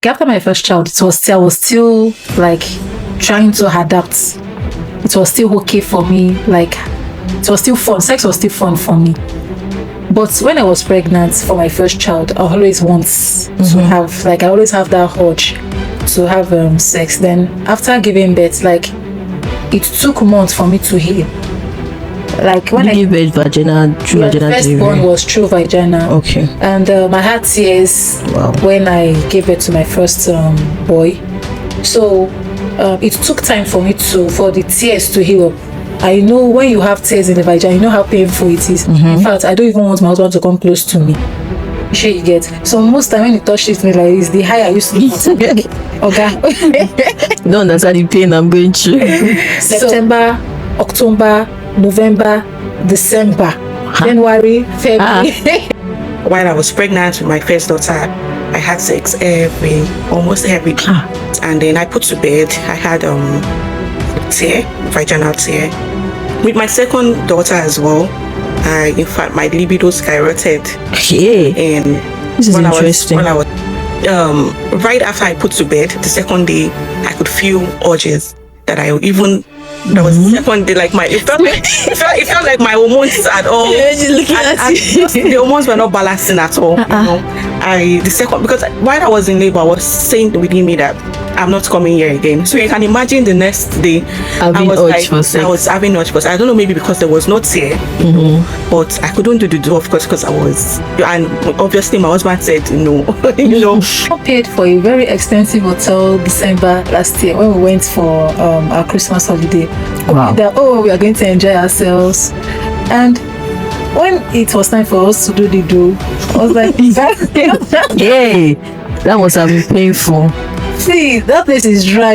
after my first child, I was still like trying to adapt. It was still okay for me. Like, it was still fun. Sex was still fun for me. But when I was pregnant for my first child, I always want to have, like, I always have that urge to have sex. Then after giving birth, like, it took months for me to heal. Like, when you gave birth vaginal, through vaginal first delivery? born was through vaginal. Okay. And I had tears when I gave birth to my first boy. So it took time for the tears to heal up. I know when you have tears in the vagina, you know how painful it is. In fact, I don't even want my husband to come close to me. Sure you get. So most time when he touches me like this, the higher I used to get. Okay. You don't understand the pain I'm going through. September, October, November, December, January, February. While I was pregnant with my first daughter, I had sex almost every day. And then I put to bed, I had vaginal tear. With my second daughter as well, in fact, my libido skyrocketed. Okay. And this is interesting. When I was right after I put to bed, the second day, I could feel urges that I even. That was the second day, like it felt like my hormones at all. The hormones were not balancing at all. You know, because while I was in labor, I was saying within me that I'm not coming here again. So you can imagine the next day, I was having urge for sex. I don't know, maybe because there was no tear, but I couldn't do the do, of course, because I was, and obviously my husband said no. You know, I paid for a very expensive hotel December last year when we went for our Christmas holiday. Wow. We are going to enjoy ourselves, and when it was time for us to do the do, I was like, yay, that must have been painful. See, that place is dry.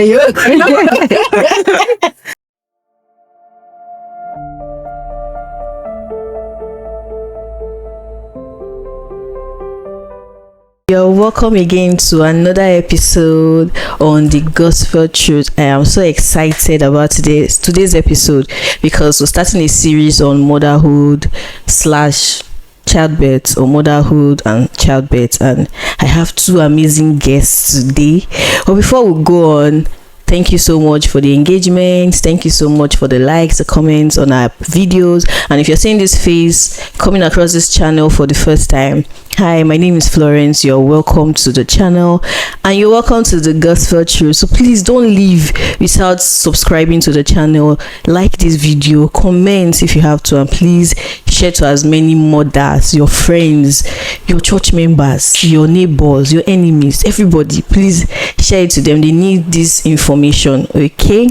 You're welcome again to another episode on the Gospel Truth. I am so excited about today's episode because we're starting a series on motherhood / childbirth, or motherhood and childbirth, and I have two amazing guests today. But before we go on, thank you so much for the engagement. Thank you so much for the likes, the comments on our videos. And if you're seeing this face coming across this channel for the first time, hi, my name is Florence. You're welcome to the channel and you're welcome to the Gospel Truth. So please don't leave without subscribing to the channel. Like this video, comment if you have to, and please share to as many mothers, your friends, your church members, your neighbors, your enemies, everybody. Please share it to them. They need this information. Okay,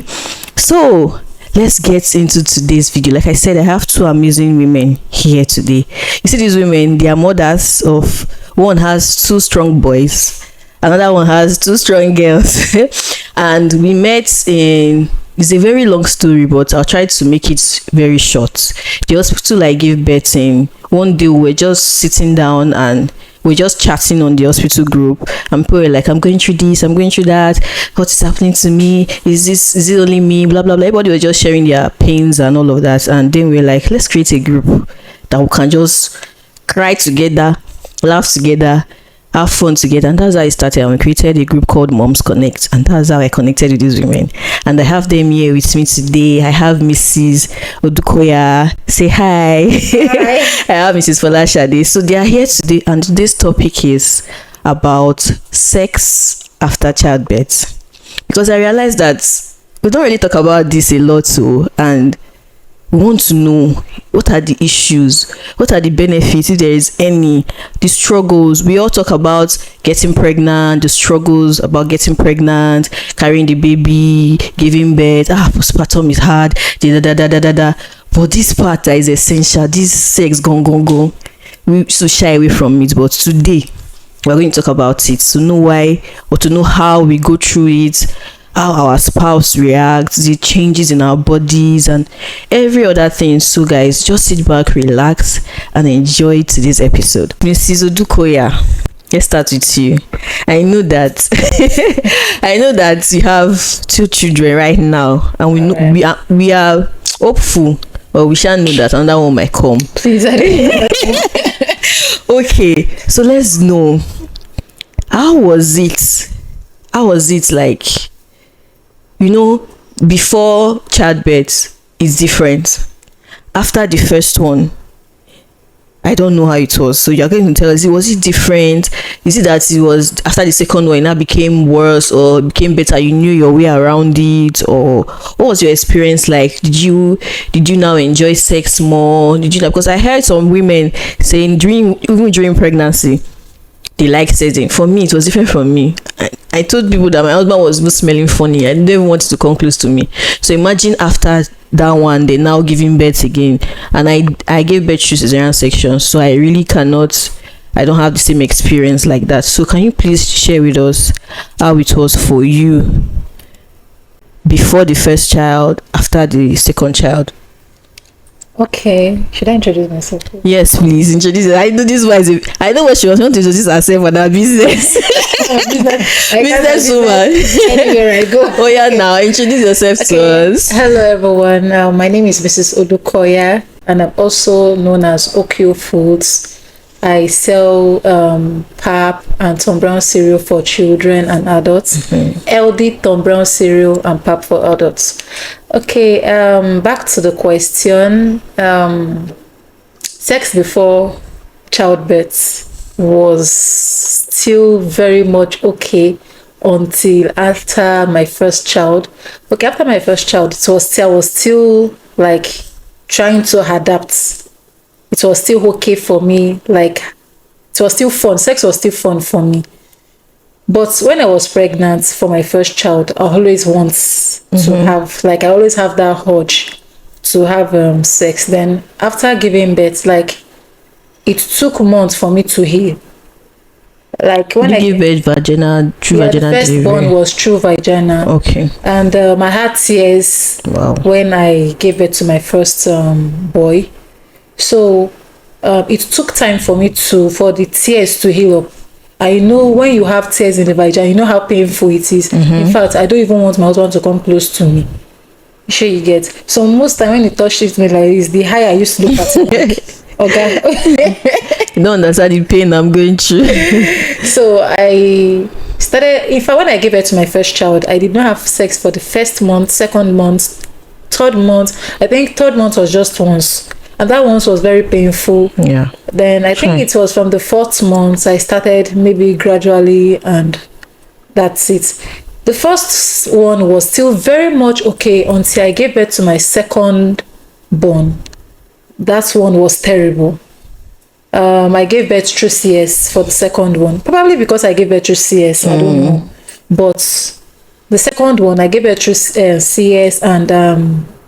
so let's get into today's video. Like I said, I have two amazing women here today. You see these women, they are mothers of, one has two strong boys, another one has two strong girls. And we met in, it's a very long story, but I'll try to make it very short. The hospital I gave birth in, one day we were just sitting down and we're just chatting on the hospital group, and people were like, I'm going through this, I'm going through that, what is happening to me, is it only me, blah blah blah. Everybody was just sharing their pains and all of that. And then we're like, let's create a group that we can just cry together, laugh together, have fun together. And that's how it started. And we created a group called Moms Connect, and that's how I connected with these women. And I have them here with me today. I have Mrs. Odukoya. Say hi. I have Mrs. Folashade. So they are here today, and today's topic is about sex after childbirth, because I realized that we don't really talk about this a lot too, and we want to know what are the issues, what are the benefits, if there is any, the struggles. We all talk about getting pregnant, the struggles about getting pregnant, carrying the baby, giving birth. Postpartum is hard, but this part that is essential, this sex go, we should shy away from it. But today we're going to talk about it, to know why, or to know how we go through it, how our spouse reacts, the changes in our bodies, and every other thing. So guys, just sit back, relax, and enjoy today's episode. Mrs. Odukoya, let's start with you. I know that I know that you have two children right now, and we know we are hopeful, but we shall know that another one might come. Please. Okay, so let's know, how was it how was it like? Before childbirth is different. After the first one, I don't know how it was. So you're going to tell us, was it different? Is it that it was after the second one it now became worse or became better? You knew your way around it, or what was your experience like? Did you now enjoy sex more? Because I heard some women saying even during pregnancy they like sex. For me, it was different from me. I told people that my husband was even smelling funny. I didn't even want to come close to me. So imagine after that one, they now giving birth again, and I gave birth through cesarean section, so I really cannot. I don't have the same experience like that. So can you please share with us how it was for you before the first child, after the second child? Okay, should I introduce myself? Yes, please introduce it. I know this was. I know what she was going to introduce herself for that business. Business woman. Anywhere I go. Oh yeah, now introduce yourself to us. Hello everyone. My name is Mrs. Odukoya, and I'm also known as Okio Foods. I sell pap and Tom Brown cereal for children and adults. LD Tom Brown cereal and pap for adults. Okay, back to the question. Sex before childbirth was still very much okay until after my first child. Okay, after my first child, I was still like trying to adapt. It was still okay for me. Like, it was still fun. Sex was still fun for me. But when I was pregnant for my first child, I always want to have, I always have that urge to have sex. Then after giving birth, it took months for me to heal. Like when you gave birth vaginal, through vaginal the first born was through vaginal. Okay. And I had tears when I gave birth to my first boy. So it took time for the tears to heal up. I know when you have tears in the vagina, you know how painful it is. In fact, I don't even want my husband to come close to me. Sure you get. So most time when he touches me like this, the higher I used to look at him like, okay. You don't understand the pain I'm going through. So I started, when I gave birth to my first child, I did not have sex for the first month, second month, third month. I think third month was just once. And that once was very painful. Yeah. Then I think it was from the fourth month I started maybe gradually, and that's it. The first one was still very much okay until I gave birth to my second born. That one was terrible. I gave birth through CS for the second one. Probably because I gave birth through CS, I don't know. But the second one, I gave birth through CS, and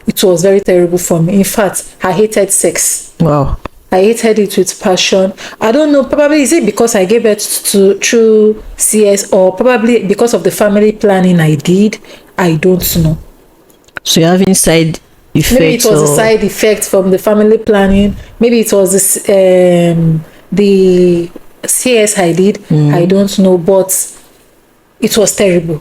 it was very terrible for me. In fact, I hated sex. Wow. I hated it with passion. I don't know, probably is it because I gave birth through CS, or probably because of the family planning I did. I don't know. So you're having side effects? Maybe it was a side effect from the family planning. Maybe it was the CS I did. I don't know, but it was terrible.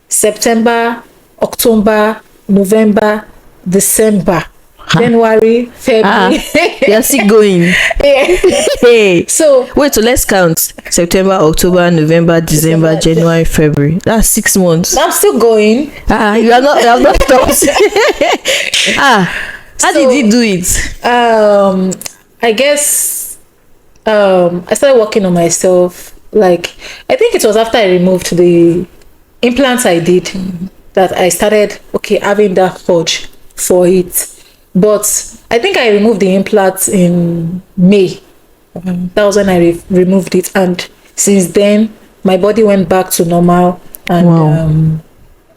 September, October, November, December, January, February. You're still going. Hey. So wait, so let's count. September, October, November, December, January, February. That's 6 months. I'm still going. You have not stopped. How did you do it? I guess I started working on myself. I think it was after I removed the implants I did that I started having that urge for it. But I think I removed the implants in May. That was when I removed it, and since then my body went back to normal, and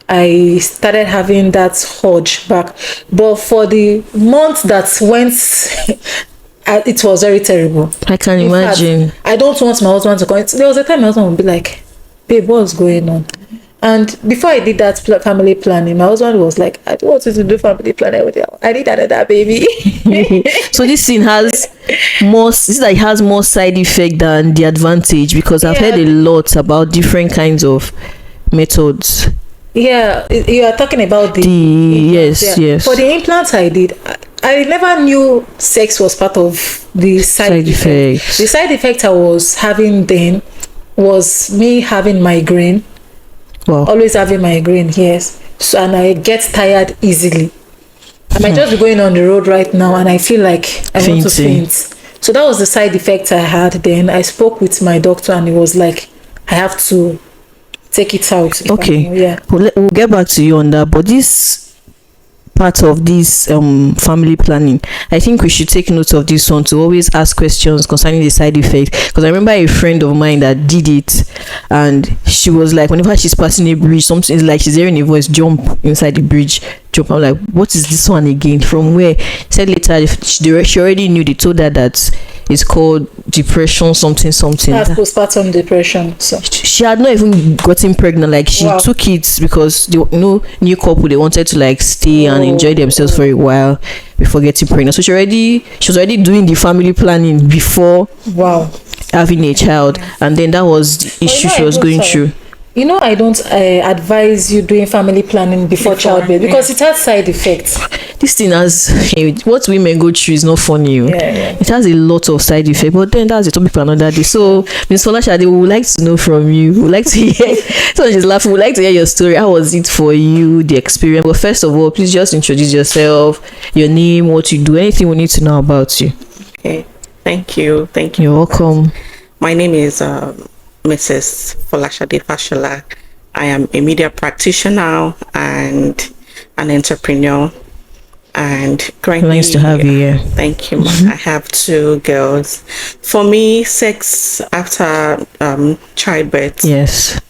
I started having that urge back. But for the month that went it was very terrible. I can imagine. I don't want my husband to come. There was a time my husband would be like, babe, what's going on? And before I did that family planning, my husband was like, I don't want you to do family planning with you. I need another baby. So this thing has more side effect than the advantage, because I've heard a lot about different kinds of methods. Yeah, you are talking about the yes. For the implants I did, I never knew sex was part of the side effect. The side effect I was having then was me having migraine. Wow. always having migraine, yes. So, and I get tired easily. I might just be going on the road right now and I feel like I want to Fainting. faint. So that was the side effect I had. Then I spoke with my doctor and he was like, I have to take it out. if Okay. yeah. We'll get back to you on that. But this part of this family planning, I think we should take note of this one, to always ask questions concerning the side effects, because I remember a friend of mine that did it, and she was like, whenever she's passing a bridge, something is like she's hearing a voice, jump inside the bridge, jump. I'm like, what is this one again, from where? Said later she already knew. They told her that it's called depression, something. That's postpartum depression. So She had not even gotten pregnant. Like, she took it because new couple, they wanted to like stay and enjoy themselves for a while before getting pregnant. So she was already doing the family planning before having a child, and then that was the issue she was going through. You know, I don't advise you doing family planning before childbirth, because it has side effects. This thing has what women go through is not funny. It has a lot of side effects, but then that's a topic for another day. So Ms. Folashade, we would like to know from you. We would like to hear so she's laughing, we would like to hear your story. How was it for you, the experience? But first of all, please just introduce yourself, your name, what you do, anything we need to know about you. Okay, thank you. You're welcome. My name is Mrs. Folashade Fashola. I am a media practitioner and an entrepreneur. And currently, Nice to have you here. Thank you. I have 2 girls. For me, sex after childbirth, Yes.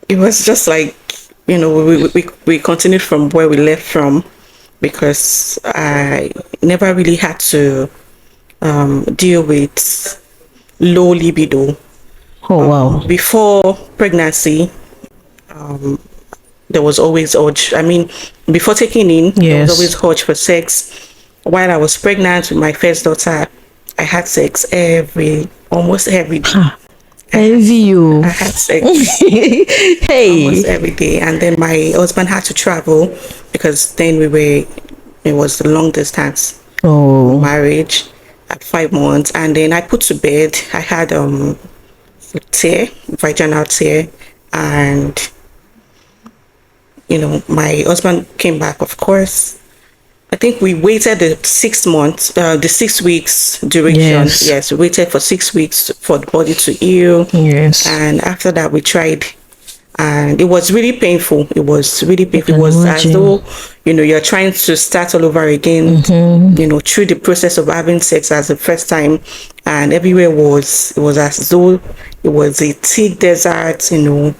it was just like, we continued from where we left from, because I never really had to deal with low libido. Oh wow. Before pregnancy, there was always urge. I mean, before taking in, there was always urge for sex. While I was pregnant with my first daughter, I had sex almost every day. Envy you. I had sex Hey. almost every day. And then my husband had to travel, because then it was a long distance marriage at 5 months. And then I put to bed, I had vaginal tear, and my husband came back, of course. I think we waited the 6 months, the 6 weeks duration. Yes, we waited for 6 weeks for the body to heal. Yes. And after that, we tried, and it was really painful. It was really painful. It was as though, you're trying to start all over again, through the process of having sex as the first time. And everywhere it was as though it was a thick desert, It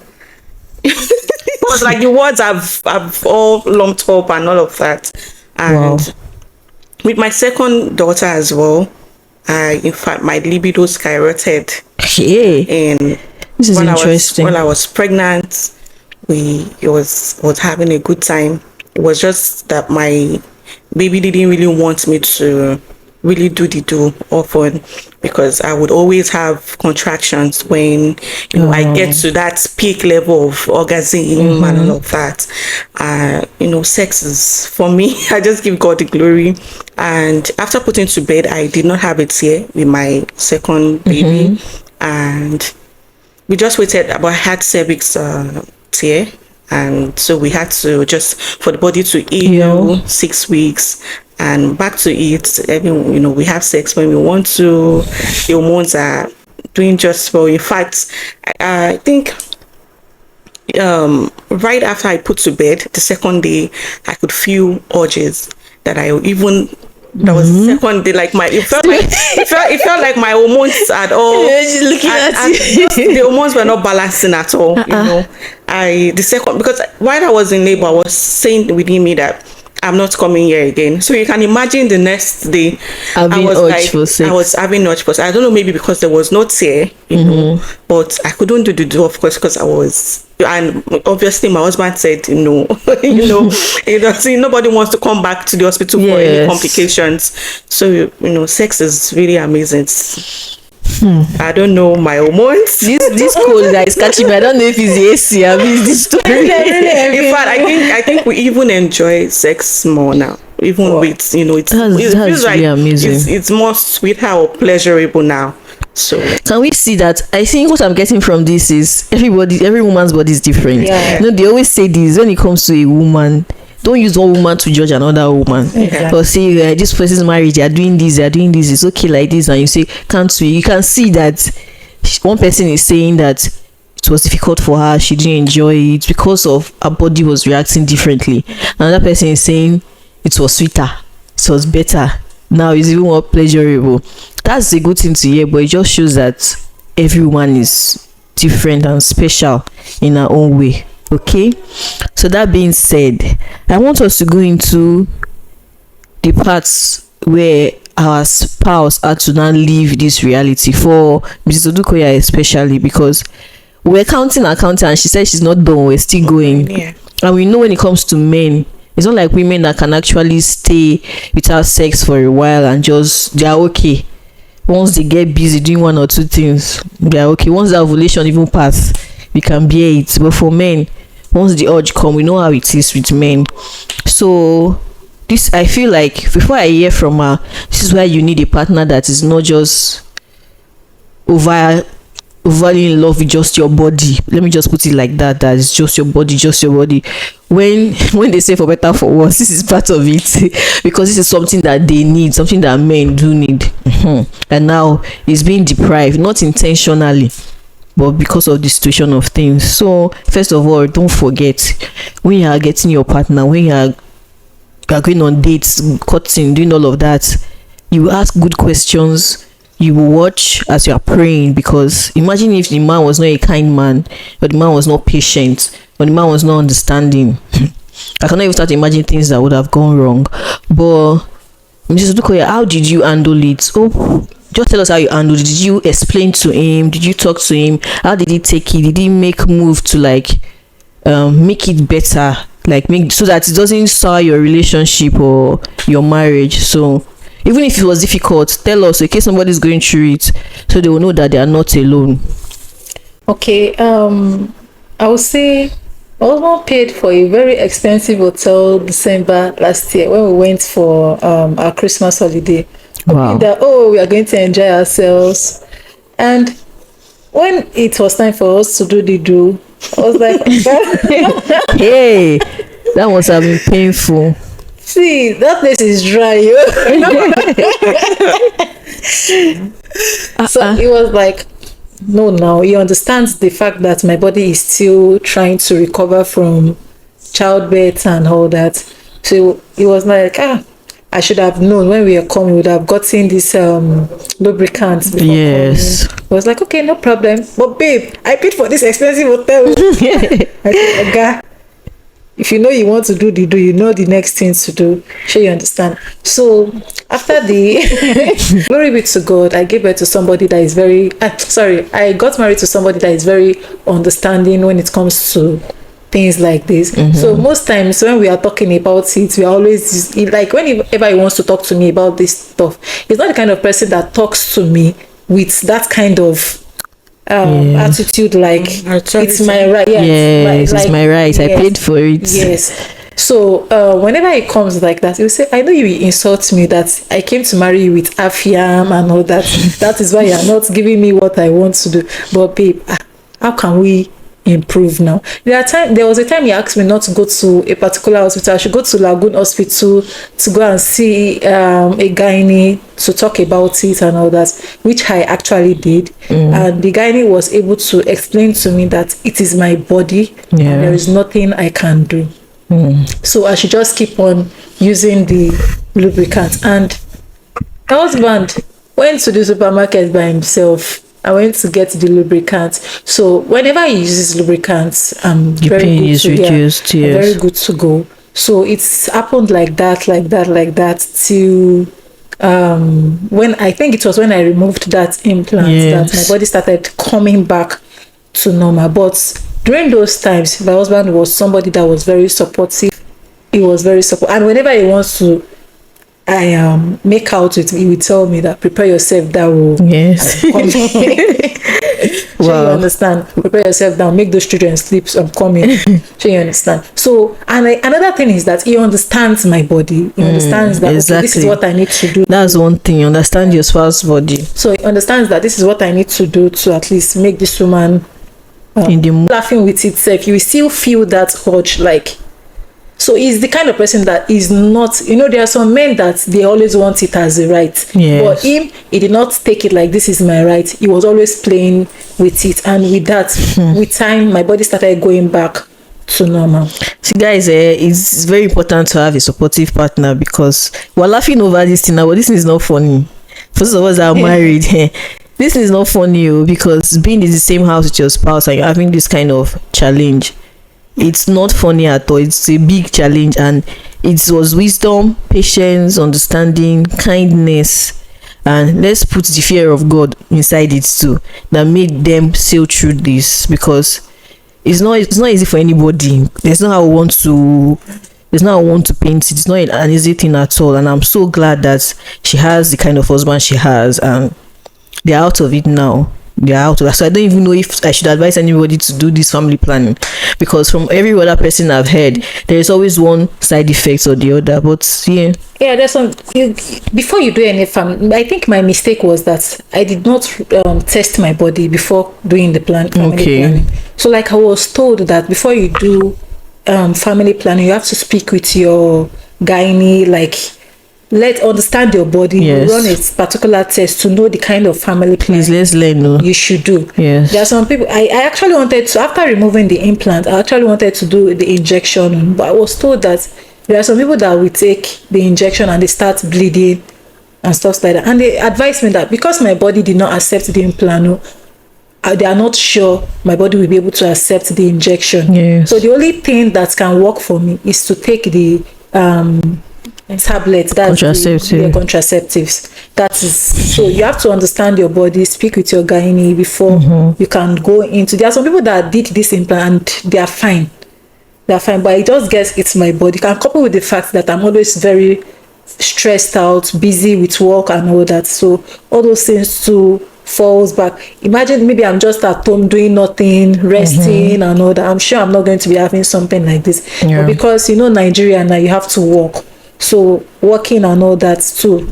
was like the words have all lumped up and all of that. And with my second daughter as well, in fact, my libido skyrocketed. And this is interesting. While I was pregnant, it was having a good time. It was just that my baby didn't really want me to really do often, because I would always have contractions when I get to that peak level of orgasm and all of that. Sex is, for me, I just give God the glory. And after putting to bed, I did not have a tear with my second baby, and we just waited. About I had cervix tear, and so we had to just for the body to heal 6 weeks. And back to it, we have sex when we want to. The hormones are doing just well. In fact, I think right after I put to bed, the second day, I could feel urges that I even. That was the second day, like it felt like my hormones at all. Looking at you. The hormones were not balancing at all. Because while I was in labor, I was saying within me that I'm not coming here again. So you can imagine the next day, I was having urge for sex. I don't know, maybe because there was no tear, but I couldn't do the do, of course, because I was, and obviously my husband said, nobody wants to come back to the hospital for any complications. So, sex is really amazing. I don't know my hormones. This cold that is catching me. I don't know if it's the AC. I mean, this story. In fact, I think we even enjoy sex more now. Even with it feels like really amazing. It's more sweeter or pleasurable now. So can we see that? I think what I'm getting from this is every woman's body is different. Yeah. You know, they always say this when it comes to a woman. Don't use one woman to judge another woman. Exactly. Or say this person's married, they are doing this, it's okay like this, and you say, can't we? You can see that one person is saying that it was difficult for her, she didn't enjoy it because of her body was reacting differently. Another person is saying it was sweeter, it was better, now it's even more pleasurable. That's a good thing to hear, but it just shows that everyone is different and special in her own way. Okay, so that being said, I want us to go into the parts where our spouse had to now leave this reality, for Mrs. Odukoya especially, because we're counting and she said she's not done, we're still going. yeah. And we know when it comes to men, it's not like women that can actually stay without sex for a while and just they're okay. Once they get busy doing one or two things, they're okay. Once the ovulation even pass, we can bear it. But for men, once the urge come, we know how it is with men. So this, I feel like before I hear from her, this is why you need a partner that is not just overly in love with just your body. Let me just put it like that, that it's just your body. When they say for better for worse, this is part of it because this is something that they need, something that men do need. And now it's being deprived, not intentionally, but because of the situation of things. So first of all, don't forget, when you are getting your partner, when you are going on dates, courting, doing all of that, you ask good questions, you will watch as you are praying, because imagine if the man was not a kind man, or the man was not patient, or the man was not understanding. I cannot even start to imagine things that would have gone wrong. But Mrs. Dukoya, how did you handle it? Oh, just tell us how you handled it. Did you explain to him? Did you talk to him? How did he take it? Did he make move to like make it better, like make so that it doesn't sour your relationship or your marriage? So even if it was difficult, tell us in case somebody's going through it, so they will know that they are not alone. Okay, I would say my husband paid for a very expensive hotel December last year when we went for our Christmas holiday. Wow. That we are going to enjoy ourselves, and when it was time for us to do, I was like, hey, that must have been painful. see, that place is dry. So it was like, no, now he understands the fact that my body is still trying to recover from childbirth and all that. So he was like, I should have known when we were coming, we would have gotten this lubricant before Yes. coming. I was like, okay, no problem. But babe, I paid for this expensive hotel. I said, Oga, if you know you want to do, you know the next things to do. Sure, you understand. So after the glory be to God, I gave birth to somebody that is very I got married to somebody that is very understanding when it comes to things like this. So most times when we are talking about it, we are always like, whenever he wants to talk to me about this stuff, he's not the kind of person that talks to me with that kind of attitude, like it's my right. It's my right. I paid for it. Yes. So whenever he comes like that, he'll say, I know you insult me that I came to marry you with afiam and all that. That is why you're not giving me what I want to do. But babe, how can we improve now? There was a time he asked me not to go to a particular hospital. I should go to Lagoon Hospital to go and see a gynae to talk about it and all that, which I actually did. And the gynae was able to explain to me that it is my body and there is nothing I can do. So I should just keep on using the lubricant. And my husband went to the supermarket by himself. I went to get the lubricant. So whenever he uses lubricants, The very pain good is to reduced. I'm Yes. very good to go. So it's happened like that till when I think it was when I removed that implant that my body started coming back to normal. But during those times, my husband was somebody that was very supportive. He was very supportive, and whenever he wants to I make out with me, he would tell me that prepare yourself, that will Yes. come. So you understand? Prepare yourself down, make those children sleep. So I'm coming. So you understand? So another thing is that he understands my body. He understands that okay, this is what I need to do. That's one thing. You understand your spouse's body. So he understands that this is what I need to do to at least make this woman laughing with itself. You will still feel that urge, like. So he's the kind of person that is not, there are some men that they always want it as a right. Yes. But he did not take it like this is my right. He was always playing with it. And with that, with time, my body started going back to normal. See, guys, it's very important to have a supportive partner, because we're laughing over this thing now, but this thing is not funny. For those of us that are married, this is not funny, because being in the same house with your spouse and you're having this kind of challenge, it's not funny at all. It's a big challenge, and it was wisdom, patience, understanding, kindness, and let's put the fear of God inside it too, that made them sail through this, because it's not easy for anybody. There's not how I want to paint it. It's not an easy thing at all, and I'm so glad that she has the kind of husband she has, and they're out of it now. They're out of it. So I don't even know if I should advise anybody to do this family planning, because from every other person I've heard, there is always one side effect or the other. But yeah, there's some. Before you do any family, I think my mistake was that I did not test my body before doing the family planning. So like I was told that before you do family planning, you have to speak with your gynae, like understand your body. Yes. You run a particular test to know the kind of family planning let's learn you should do. Yes. There are some people, I actually wanted to, after removing the implant, I actually wanted to do the injection, but I was told that there are some people that will take the injection and they start bleeding and stuff like that, and they advised me that because my body did not accept the implant, they are not sure my body will be able to accept the injection. Yes. So the only thing that can work for me is to take the tablets, that's contraceptives. That is, so you have to understand your body, speak with your gynae before you can go into. There are some people that did this implant and they are fine, but it just gets it's my body. Can couple with the fact that I'm always very stressed out, busy with work and all that, so all those things too falls back. Imagine maybe I'm just at home doing nothing, resting and all that. I'm sure I'm not going to be having something like this. But because Nigeria now, you have to work, so working and all that too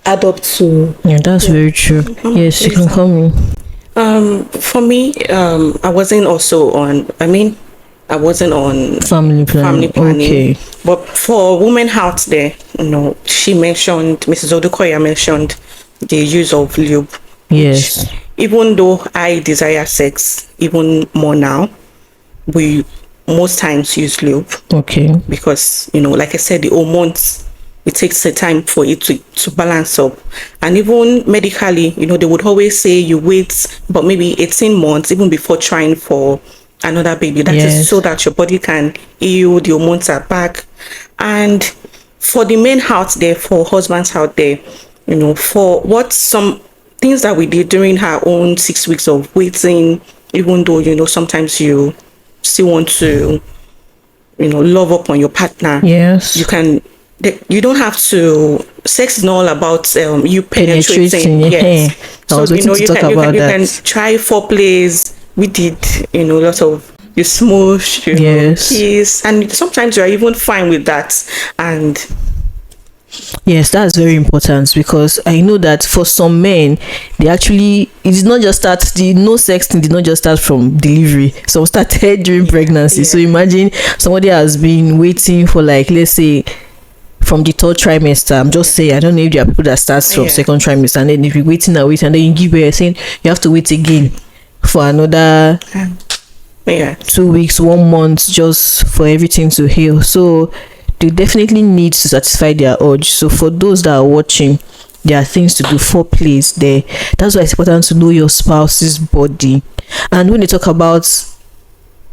add up to. That's very true. Yes, you can call me. For me, I wasn't on family planning. Okay. But for women out there, Mrs. Odukoya mentioned the use of lube. Yes. Even though I desire sex even more now, we most times use lube. Okay. Because, like I said, the hormones, it takes a time for it to balance up. And even medically, they would always say you wait but maybe 18 months even before trying for another baby. That is so that your body can heal, the hormones are back. And for the men out there, for husbands out there, for what some things that we did during our own 6 weeks of waiting, even though sometimes you still want to love up on your partner. Yes, you don't have to. Sex is not all about you penetrating. Yes. So you can try foreplays. We did lots of you smoosh, kiss, and sometimes you're even fine with that. And yes, that's very important, because I know that for some men, it did not just start, the no sex thing did not just start from delivery. Some started during pregnancy. So imagine somebody has been waiting for, like, let's say from the third trimester. I'm just saying, I don't know if there are people that starts from second trimester, and then if you're waiting and then you give birth, saying you have to wait again for another 2 weeks, 1 month, just for everything to heal. So they definitely need to satisfy their urge. So for those that are watching, there are things to do, foreplays there. That's why it's important to know your spouse's body. And when they talk about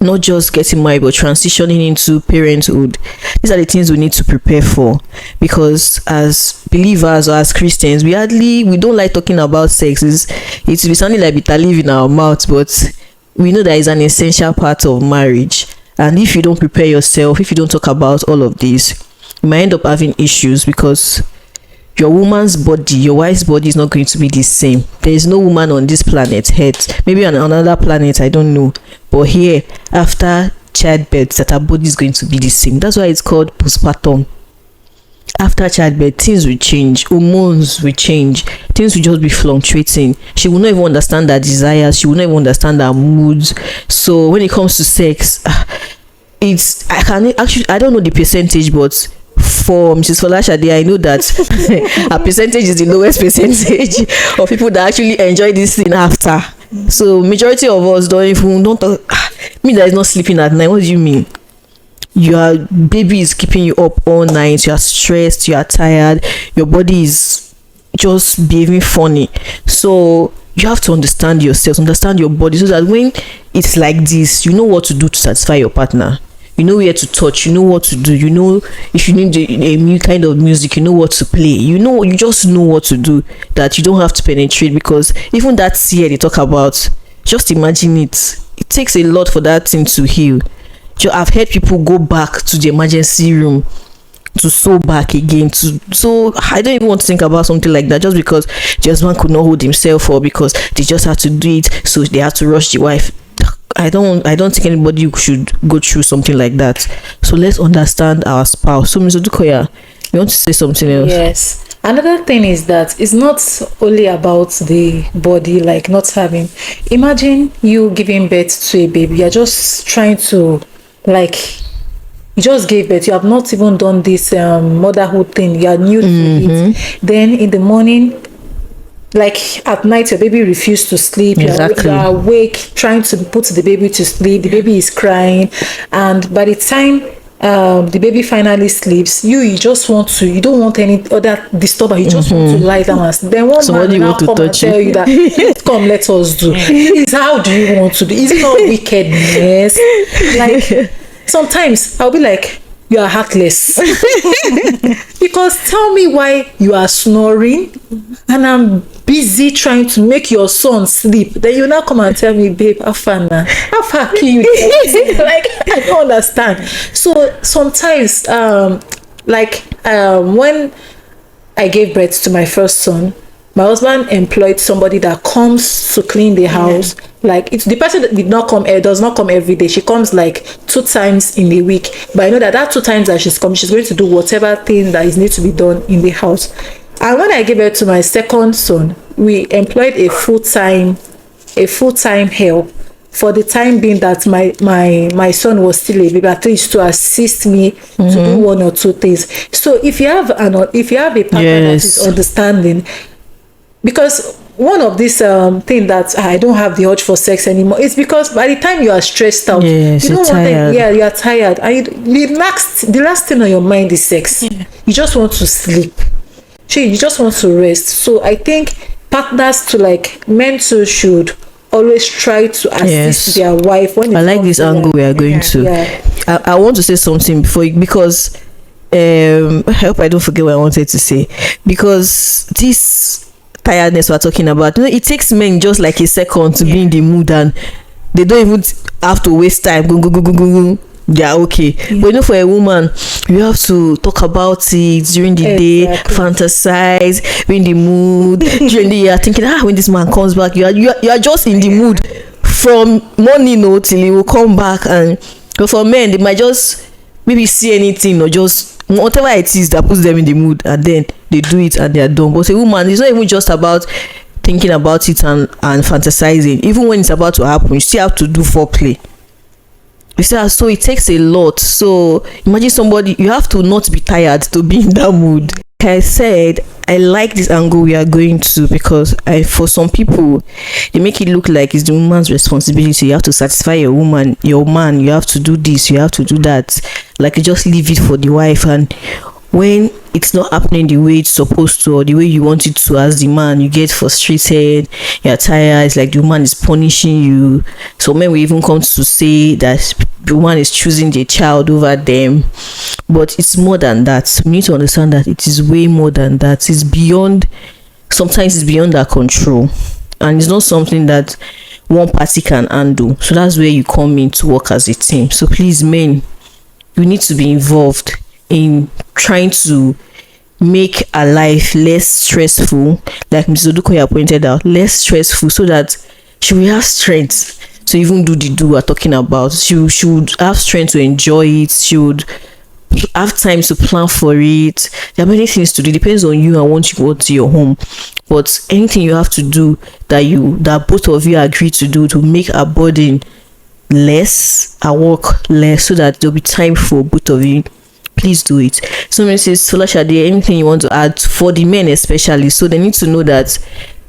not just getting married but transitioning into parenthood, these are the things we need to prepare for, because as believers or as Christians, we don't like talking about sex. It's be sounding like bitter leaf in our mouth, but we know that it's an essential part of marriage. And if you don't prepare yourself, if you don't talk about all of this, you might end up having issues because your woman's body, your wife's body is not going to be the same. There is no woman on this planet Earth, maybe on another planet, I don't know, but here after childbirth that her body is going to be the same. That's why it's called postpartum. After childbirth, things will change, hormones will change, things will just be fluctuating. She will not even understand her desires, she will not even understand her moods. So when it comes to sex, I don't know the percentage, but for Mrs. Folashade, I know that her percentage is the lowest percentage of people that actually enjoy this thing after. So majority of us don't talk. Me that is not sleeping at night, what do you mean? Your baby is keeping you up all night, you are stressed, you are tired, your body is just behaving funny. So you have to understand yourself, understand your body, so that when it's like this, you know what to do to satisfy your partner. You know where to touch, you know what to do, you know if you need a new kind of music, you know what to play, you just know what to do, that you don't have to penetrate. Because even that tear they talk about, just imagine it takes a lot for that thing to heal. I've heard people go back to the emergency room to sew back again, so I don't even want to think about something like that, just because the husband could not hold himself, or because they just had to do it, so they had to rush the wife. I don't think anybody should go through something like that. So let's understand our spouse. So Mr. Dukoya, you want to say something else? Yes. Another thing is that it's not only about the body, like not having. Imagine you giving birth to a baby. You're just trying to, like, you just gave birth. You have not even done this motherhood thing. You are new to it. Then in the morning, like at night, your baby refused to sleep. Exactly. You're awake trying to put the baby to sleep. The baby is crying, and by the time the baby finally sleeps, you just want to, you don't want any other disturbance, you just want to lie down and sleep. Then one man now come and tell you that come, let us do. Is how do you want to do? Is it not wickedness? Like sometimes I'll be like, you are heartless. Because tell me why you are snoring and I'm busy trying to make your son sleep. Then you now come and tell me, babe, how far now? How far can you like, I don't understand. So sometimes when I gave birth to my first son, my husband employed somebody that comes to clean the house. Like, it's the person that does not come every day. She comes like 2 times in a week. But I know that 2 times that she's coming, she's going to do whatever thing that is need to be done in the house. And when I gave birth to my second son, we employed a full-time help for the time being that my son was still a baby, at least to assist me to do 1 or 2 things. So if you have a partner that is understanding, because one of these thing that I don't have the urge for sex anymore is because by the time you are stressed out, you don't want tired. You are tired, and the last thing on your mind is sex. You just want to sleep. You just want to rest. So I think partners to, like, men too, should always try to assist their wife when I like this angle we are going to. I want to say something because I hope I don't forget what I wanted to say, because this tiredness we're talking about, it takes men just like a second to be in the mood, and they don't even have to waste time. Go. They are okay. But for a woman, you have to talk about it during the day, fantasize, be in the mood. During the year, thinking, when this man comes back, you are just in the mood from morning till he will come back. And for men, they might just maybe see anything or just whatever it is that puts them in the mood, and then they do it and they are done. But a woman, it's not even just about thinking about it and fantasizing. Even when it's about to happen, you still have to do foreplay. So it takes a lot. So imagine somebody, you have to not be tired to be in that mood. Like I said, I like this angle we are going to, because for some people, they make it look like it's the woman's responsibility. You have to satisfy your woman, your man. You have to do this, you have to do that. Like, you just leave it for the wife. And when it's not happening the way it's supposed to, or the way you want it to as the man, you get frustrated, you're tired. It's like the woman is punishing you. So men will even come to say that the woman is choosing the child over them. But it's more than that. We need to understand that it is way more than that. Sometimes it's beyond our control, and it's not something that one party can handle. So that's where you come in to work as a team. So please, men, you need to be involved. in trying to make our life less stressful, like Mrs. Odukoya pointed out, less stressful, so that she will have strength to even do the do we're talking about. She would have strength to enjoy it. She would have time to plan for it. There are many things to do. It depends on you and what you want to your home. But anything you have to do that both of you agree to do to make a burden less, a work less, so that there'll be time for both of you, please do it. So Mrs. Folashade, anything you want to add for the men especially, so they need to know that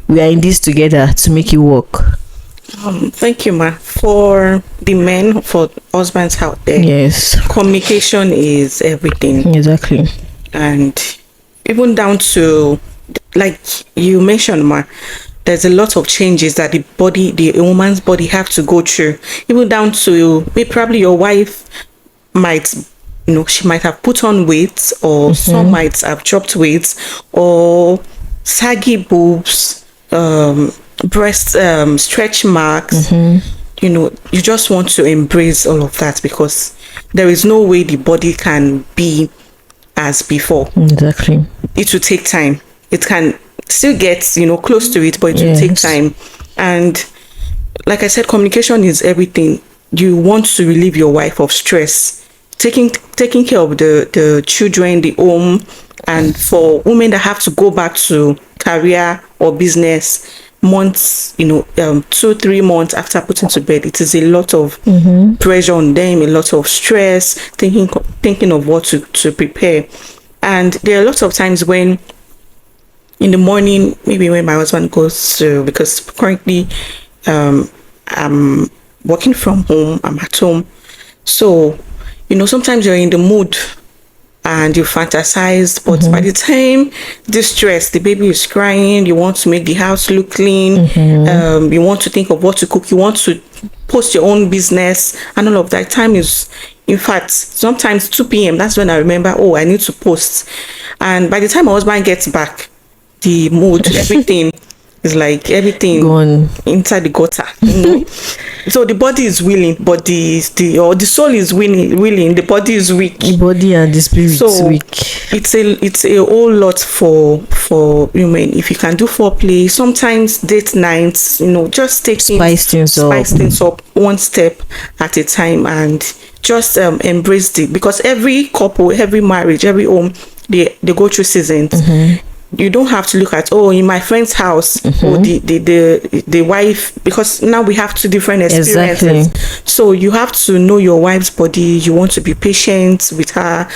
we are in this together to make it work. Thank you, ma. For the men, for husbands out there, Yes, communication is everything. exactly. And even down to, like you mentioned, ma, there's a lot of changes that the woman's body have to go through. Even down to probably your wife might, she might have put on weight, or some might have dropped weight, or saggy boobs, breast stretch marks. You just want to embrace all of that, because there is no way the body can be as before. Exactly. It will take time. It can still get close to it, but it will take time. And like I said, communication is everything. You want to relieve your wife of stress, taking care of the children, the home. And for women that have to go back to career or business months, 2-3 months after putting to bed, it is a lot of pressure on them, a lot of stress, thinking of what to prepare. And there are lots of times when in the morning, maybe when my husband goes to, because currently I'm working from home, I'm at home, so sometimes you're in the mood and you fantasize, but by the time the baby is crying, you want to make the house look clean, you want to think of what to cook, you want to post your own business, and all of that. Time is, in fact, sometimes 2 p.m. that's when I remember, I need to post. And by the time my husband gets back, the mood, everything is like everything Gone inside the gutter. So the body is willing, but the soul is willing, the body is weak. the body and the spirit So weak. it's a whole lot for women. If you can do foreplay, sometimes date nights, just Spice things up one step at a time, and just embrace it, because every couple, every marriage, every home, they go through seasons. You don't have to look at, in my friend's house, or the wife, because now we have 2 different experiences. Exactly. So you have to know your wife's body. You want to be patient with her,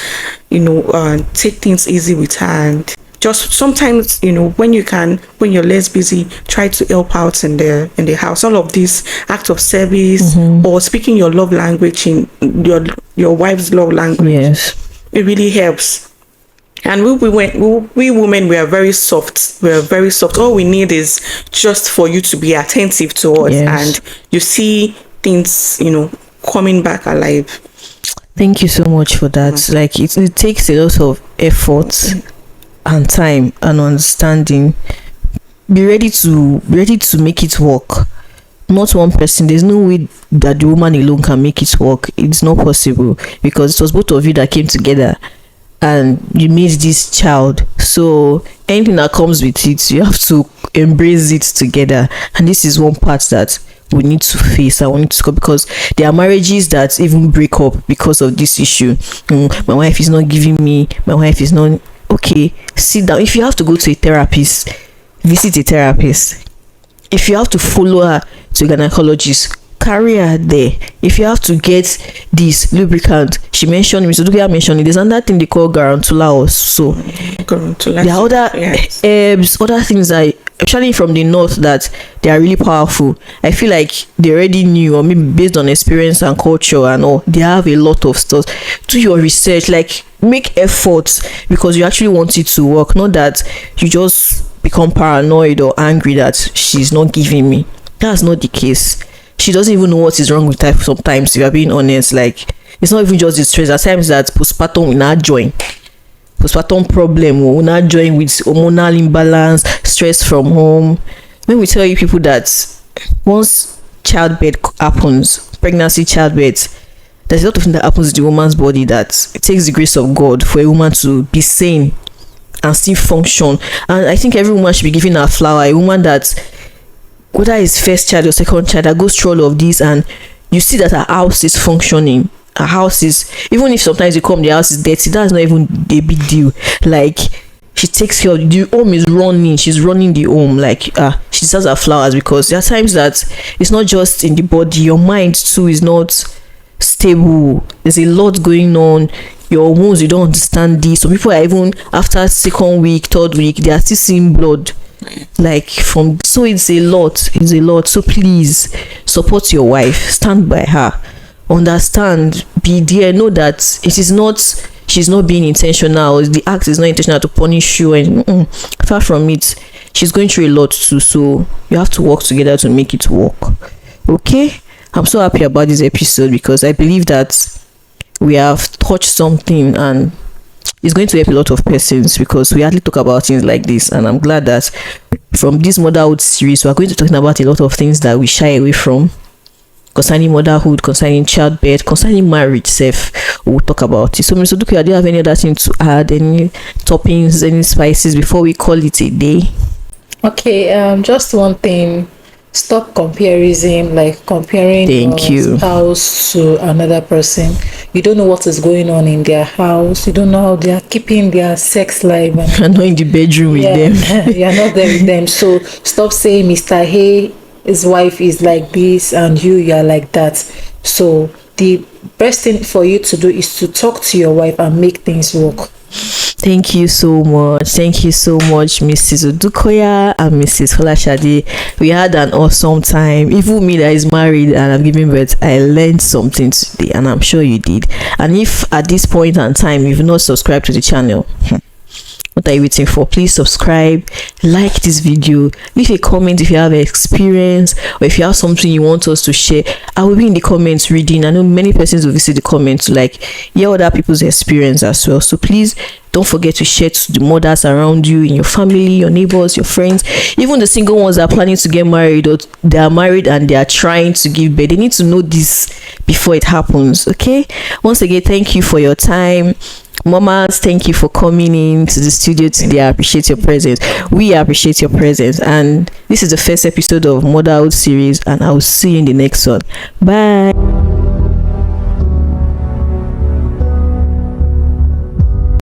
take things easy with her, and just sometimes, when you're less busy, try to help out in the house. All of this act of service, or speaking your love language, in your wife's love language. Yes, it really helps. And we women, we are very soft. We are very soft. All we need is just for you to be attentive to us, and you see things, coming back alive. thank you so much for that. Like it takes a lot of effort and time and understanding. Be ready to make it work. Not one person. There's no way that the woman alone can make it work. It's not possible, because it was both of you that came together and you made this child. So anything that comes with it, you have to embrace it together. And this is one part that we need to face. I want to go, because there are marriages that even break up because of this issue. My wife is not giving me, my wife is not okay. Sit down. If you have to go to a therapist, visit a therapist. If you have to follow her to a gynecologist, carry her there. If you have to get this lubricant, she mentioned, Mr. Dukia mentioned it, there's another thing they call garantula also. There are other herbs, other things that, especially from the north, that they are really powerful. I feel like they already knew, or maybe based on experience and culture and all, they have a lot of stuff. Do your research, like make efforts, because you actually want it to work, not that you just become paranoid or angry that she's not giving me. That's not the case. She doesn't even know what is wrong with her sometimes, if you're being honest. Like, it's not even just the stress. At times that postpartum will not join. Postpartum problem will not join with hormonal imbalance, stress from home. When we tell you people that once childbirth happens, pregnancy, childbirth, there's a lot of things that happens in the woman's body that it takes the grace of God for a woman to be sane and still function. And I think every woman should be given her flower. A woman that, whether it's first child or second child, that goes through all of this, and you see that her house is functioning. Her house is, even if sometimes you come, the house is dirty, that's not even a big deal. Like, she takes care of the home, is running, she's running the home. Like, she sells her flowers, because there are times that it's not just in the body, your mind too is not stable. There's a lot going on. Your hormones, you don't understand this. Some people are, even after second week, third week, they are still seeing blood, like, from, so it's a lot. So please support your wife, stand by her, understand, be there, know that it is not, she's not being intentional, the act is not intentional to punish you, and far from it, she's going through a lot too, so you have to work together to make it work. Okay, I'm so happy about this episode, because I believe that we have touched something, and it's going to help a lot of persons, because we hardly talk about things like this. And I'm glad that from this motherhood series, we're going to talk about a lot of things that we shy away from, concerning motherhood, concerning childbirth, concerning marriage self. We'll talk about it. So Mr. Dukia, do you have any other thing to add, any toppings, any spices before we call it a day? Okay, just one thing. Stop comparison, like comparing your spouse to another person. You don't know what is going on in their house. You don't know how they are keeping their sex life. You're not in the bedroom with them. You're not there with them. So stop saying Mr. Hey, his wife is like this, and you are like that. So the best thing for you to do is to talk to your wife and make things work. Thank you so much, Mrs. Odukoya and Mrs. Folashade. We had an awesome time. Even me that is married and I'm giving birth, I learned something today, and I'm sure you did. And if at this point in time you've not subscribed to the channel, what are you waiting for? Please subscribe, like this video, leave a comment if you have experience, or if you have something you want us to share. I will be in the comments reading. I know many persons will visit the comments to like hear other people's experience as well. So please don't forget to share to the mothers around you, in your family, your neighbors, your friends, even the single ones that are planning to get married, or they are married and they are trying to give birth. They need to know this before it happens. Okay, once again, thank you for your time. Mamas, thank you for coming in to the studio today. I appreciate your presence. We appreciate your presence. And this is the first episode of Motherhood series, and I will see you in the next one. Bye.